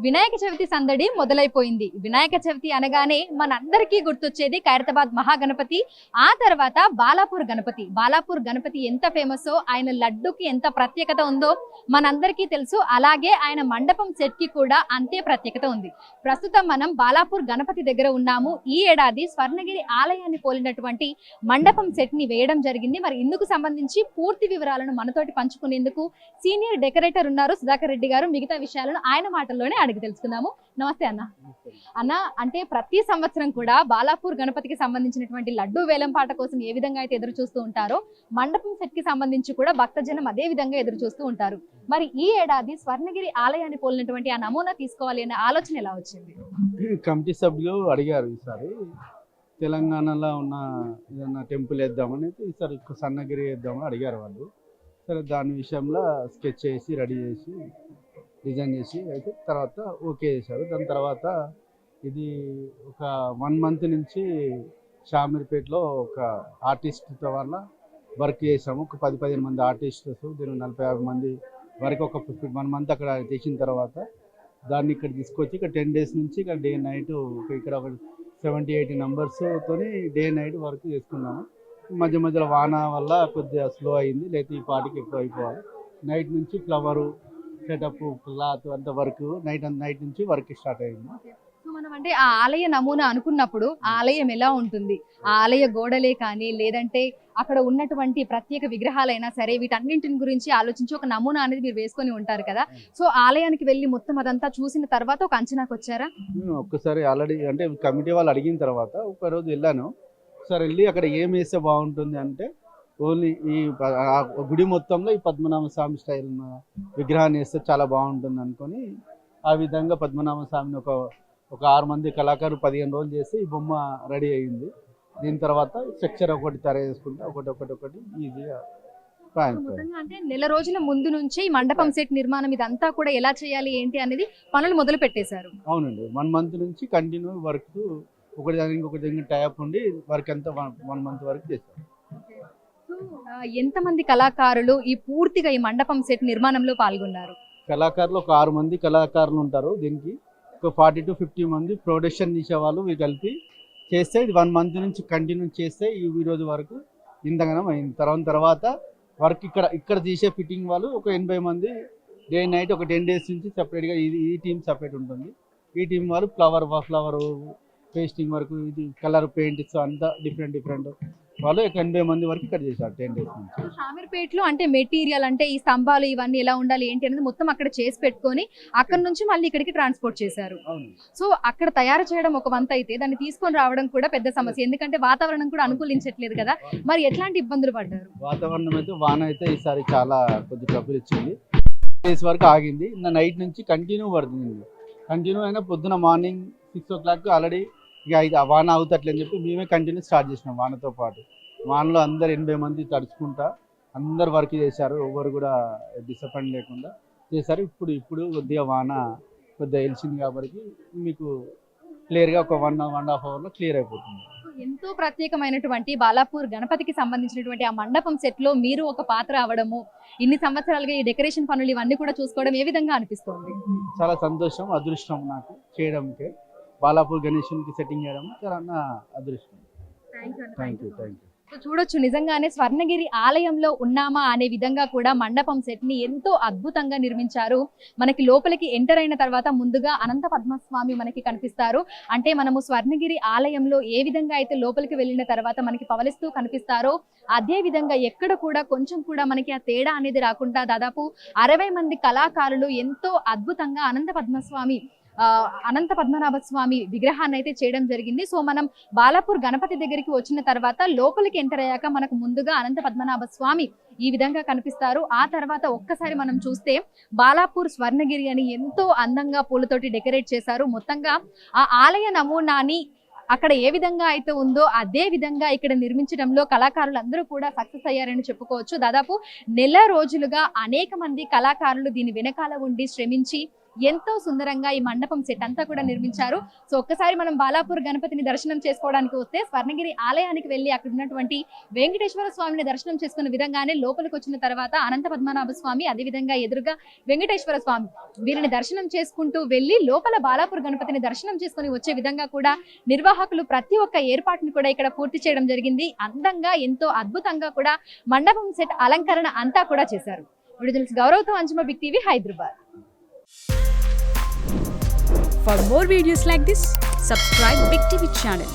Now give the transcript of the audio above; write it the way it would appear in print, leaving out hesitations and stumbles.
వినాయక చవితి సందడి మొదలైపోయింది. వినాయక చవితి అనగానే మనందరికీ గుర్తొచ్చేది ఖైరతాబాద్ మహాగణపతి, ఆ తర్వాత బాలాపూర్ గణపతి. బాలాపూర్ గణపతి ఎంత ఫేమసో, ఆయన లడ్డుకి ఎంత ప్రత్యేకత ఉందో మనందరికీ తెలుసు. అలాగే ఆయన మండపం సెట్ కి కూడా అంతే ప్రత్యేకత ఉంది. ప్రస్తుతం మనం బాలాపూర్ గణపతి దగ్గర ఉన్నాము. ఈ ఏడాది స్వర్ణగిరి ఆలయాన్ని పోలినటువంటి మండపం సెట్ ని వేయడం జరిగింది. మరి ఇందుకు సంబంధించి పూర్తి వివరాలను మనతోటి పంచుకునేందుకు సీనియర్ డెకరేటర్ ఉన్నారు సుధాకర్ రెడ్డి గారు. మిగతా విషయాలను ఆయన మాటల్లోనే అడిగి తెలుసుకుందాము. నమస్తే అన్న. అన్న, అంటే ప్రతి సంవత్సరం కూడా బాలాపూర్ గణపతికి సంబంధించినటువంటి లడ్డు వేలం పాట కోసం ఏ విధంగా అయితే ఎదురు చూస్తూ ఉంటారో, మండపం సెట్ కి సంబంధించి కూడా భక్తజనం అదే విధంగా ఎదురు చూస్తూ ఉంటారు. మరి ఈ ఏడాది స్వర్ణగిరి ఆలయాన్ని పోలినటువంటి ఆ నమూనా తీసుకోవాలి అనే ఆలోచన ఎలా వచ్చింది? కమిటీ సభ్యులు అడిగారు ఈసారి తెలంగాణలో ఉన్న ఏదన్నా టెంపుల్ వేద్దామని, ఈసారి స్వర్ణగిరి వేద్దామని అడిగారు వాళ్ళు. సరే, దాని విషయంలో స్కెచ్ చేసి రెడీ చేసి డిజైన్ చేసి అయితే తర్వాత ఓకే చేశారు. దాని తర్వాత ఇది ఒక 1 మంత్ నుంచి షామీర్పేటలో ఒక ఆర్టిస్ట్తో వల్ల వర్క్ చేసాము. ఒక 10-15 మంది ఆర్టిస్టర్స్, దీని 40-50 మంది వరకు ఒక 1 మంత్ అక్కడ చేసిన తర్వాత దాన్ని ఇక్కడ తీసుకొచ్చి ఇక్కడ 10 days నుంచి ఇక్కడ డే నైట్ ఇక్కడ ఒక 70-80 నంబర్స్తోని డే నైట్ వర్క్ చేసుకున్నాము. మధ్య మధ్యలో వాన వల్ల కొద్దిగా స్లో అయింది, లేకపోతే ఈ పాటికి ఎక్కువ అయిపోవాలి. నైట్ నుంచి ఫ్లవరు సెటప్ క్లాత్ అంత వర్క్ నైట్ నుంచి వర్క్ స్టార్ట్ అయింది. సో మనం అంటే ఆ ఆలయ నమూనా అనుకున్నప్పుడు ఆ ఆలయం ఎలా ఉంటుంది, ఆ ఆలయ గోడలే కానీ లేదంటే అక్కడ ఉన్నటువంటి ప్రత్యేక విగ్రహాలైనా సరే, వీటన్నింటిని గురించి ఆలోచించి ఒక నమూనా అనేది మీరు వేసుకొని ఉంటారు కదా. సో ఆలయానికి వెళ్ళి మొత్తం అదంతా చూసిన తర్వాత ఒక అంచనాకు వచ్చారా? ఒక్కసారి ఆల్రెడీ అంటే కమిటీ వాళ్ళు అడిగిన తర్వాత ఒక రోజు వెళ్ళాను. ఒకసారి వెళ్ళి అక్కడ ఏం వేస్తే బాగుంటుంది అంటే, ఓన్లీ ఈ గుడి మొత్తంలో ఈ పద్మనాభ స్వామి స్టైల్ విగ్రహాన్ని వేస్తే చాలా బాగుంటుంది అనుకొని ఆ విధంగా పద్మనాభ స్వామిని ఒక 6 మంది కళాకారులు 15 రోజులు చేసి ఈ బొమ్మ రెడీ అయ్యింది. దీని తర్వాత స్ట్రక్చర్ ఒకటి తయారు చేసుకుంటే ఒకటి ఈజీగా అంటే నెల రోజుల ముందు నుంచి ఈ మండపం సెట్ నిర్మాణం ఇదంతా కూడా ఎలా చేయాలి ఏంటి అనేది పనులు మొదలు పెట్టేశారు. అవునండి, 1 మంత్ నుంచి కంటిన్యూ వర్క్ ఒకటి దానికి టైప్ ఉండి వర్క్ అంతా 1 మంత్ వరకు చేశారు. ఎంతమంది కళాకారులు ఈ పూర్తిగా ఈ మండపం సెట్ నిర్మాణంలో పాల్గొన్నారు? కళాకారులు ఒక 6 మంది కళాకారులు ఉంటారు. దీనికి ఒక 40-50 మంది ప్రొడక్షన్ చేసేవాళ్ళు వీళ్ళు కలిపి చేస్తే ఇది 1 మంత్ నుంచి కంటిన్యూ చేస్తే ఈ రోజు వరకు ఇంతగానం అయింది. తర్వాత వర్క్ ఇక్కడ తీసే ఫిట్టింగ్ వాళ్ళు ఒక 80 మంది డే నైట్ ఒక 10 days నుంచి సపరేట్గా ఈ టీం సపరేట్ ఉంటుంది. ఈ టీం వాళ్ళు ఫ్లవర్ పేస్టింగ్ వరకు, ఇది కలర్ పెయింట్స్ అంతా డిఫరెంట్ వాళ్ళు 80 మంది వరకు ఇక్కడ చేశారు 10 days నుంచి. షామీర్పేటలో అంటే మెటీరియల్ అంటే ఈ స్తంభాలు ఇవన్నీ ఎలా ఉండాలి ఏంటి అనేది మొత్తం అక్కడ చేసి పెట్టుకొని అక్కడ నుంచి మళ్ళీ ఇక్కడికి ట్రాన్స్పోర్ట్ చేశారు. సో అక్కడ తయారు చేయడం ఒక వంత అయితే దాన్ని తీసుకొని రావడం కూడా పెద్ద సమస్య, ఎందుకంటే వాతావరణం కూడా అనుకూలించట్లేదు కదా. మరి ఎట్లాంటి ఇబ్బందులు పడ్డారు? వాతావరణం అయితే వాన అయితే ఈసారి చాలా కొద్ది ట్రబుల్ ఇచ్చింది. డేస్ వరకు ఆగింది. నైట్ నుంచి కంటిన్యూ పడుతుంది. కంటిన్యూ అయినా పొద్దున మార్నింగ్ 6 o'clock ఆల్రెడీ ఇక వాన అవుతట్లేని చెప్పి మేమే కంటిన్యూ స్టార్ట్ చేసినాం. వానతో పాటు వానలో అందరు 80 మంది తడుచుకుంటా అందరు వర్క్ చేశారు. ఎవరు కూడా డిసప్పాయింట్ లేకుండా చేశారు. ఇప్పుడు కొద్దిగా వాన కొద్దిగా వెలిసింది కాబట్టి మీకు క్లియర్గా ఒక 1.5 hourలో క్లియర్ అయిపోతుంది. ఎంతో ప్రత్యేకమైనటువంటి బాలాపూర్ గణపతికి సంబంధించినటువంటి ఆ మండపం సెట్ లో మీరు ఒక పాత్ర అవడము, ఇన్ని సంవత్సరాలుగా ఈ డెకరేషన్ పనులు ఇవన్నీ కూడా చూసుకోవడం ఏ విధంగా అనిపిస్తుంది? చాలా సంతోషం, అదృష్టం నాకు చేయడంకే. బాలాపూర్ గణేశునికి సెట్టింగ్ చేయడం చాలా అదృష్టం. Thank you. చూడొచ్చు, నిజంగానే స్వర్ణగిరి ఆలయంలో ఉన్నామా అనే విధంగా కూడా మండపం సెట్ ని ఎంతో అద్భుతంగా నిర్మించారు. మనకి లోపలికి ఎంటర్ అయిన తర్వాత ముందుగా అనంత పద్మస్వామి మనకి కనిపిస్తారు. అంటే మనము స్వర్ణగిరి ఆలయంలో ఏ విధంగా అయితే లోపలికి వెళ్ళిన తర్వాత మనకి పవలిస్తూ కనిపిస్తారో అదే విధంగా ఎక్కడ కూడా కొంచెం కూడా మనకి ఆ తేడా అనేది రాకుండా దాదాపు 60 మంది కళాకారులు ఎంతో అద్భుతంగా అనంత పద్మనాభ స్వామి విగ్రహాన్ని అయితే చేయడం జరిగింది. సో మనం బాలాపూర్ గణపతి దగ్గరికి వచ్చిన తర్వాత లోపలికి ఎంటర్ అయ్యాక మనకు ముందుగా అనంత పద్మనాభ స్వామి ఈ విధంగా కనిపిస్తారు. ఆ తర్వాత ఒక్కసారి మనం చూస్తే బాలాపూర్ స్వర్ణగిరి అని ఎంతో అందంగా పూలతోటి డెకరేట్ చేశారు. మొత్తంగా ఆ ఆలయ నమూనాని అక్కడ ఏ విధంగా అయితే ఉందో అదే విధంగా ఇక్కడ నిర్మించడంలో కళాకారులు అందరూ కూడా సక్సెస్ అయ్యారని చెప్పుకోవచ్చు. దాదాపు నెల రోజులుగా అనేక మంది కళాకారులు దీని వెనకాల ఉండి శ్రమించి ఎంతో సుందరంగా ఈ మండపం సెట్ అంతా కూడా నిర్మించారు. సో ఒక్కసారి మనం బాలాపూర్ గణపతిని దర్శనం చేసుకోవడానికి వస్తే స్వర్ణగిరి ఆలయానికి వెళ్ళి అక్కడ ఉన్నటువంటి వెంకటేశ్వర స్వామిని దర్శనం చేసుకున్న విధంగానే లోపలికి వచ్చిన తర్వాత అనంత పద్మనాభ స్వామి, అదేవిధంగా ఎదురుగా వెంకటేశ్వర స్వామి, వీరిని దర్శనం చేసుకుంటూ వెళ్ళి లోపల బాలాపూర్ గణపతిని దర్శనం చేసుకుని వచ్చే విధంగా కూడా నిర్వాహకులు ప్రతి ఒక్క ఏర్పాటుని కూడా ఇక్కడ పూర్తి చేయడం జరిగింది. అందంగా ఎంతో అద్భుతంగా కూడా మండపం సెట్ అలంకరణ అంతా కూడా చేశారు. విడుదల గౌరవ్తో Anjuma, Big TV, Hyderabad. For more videos like this, subscribe Big TV channel.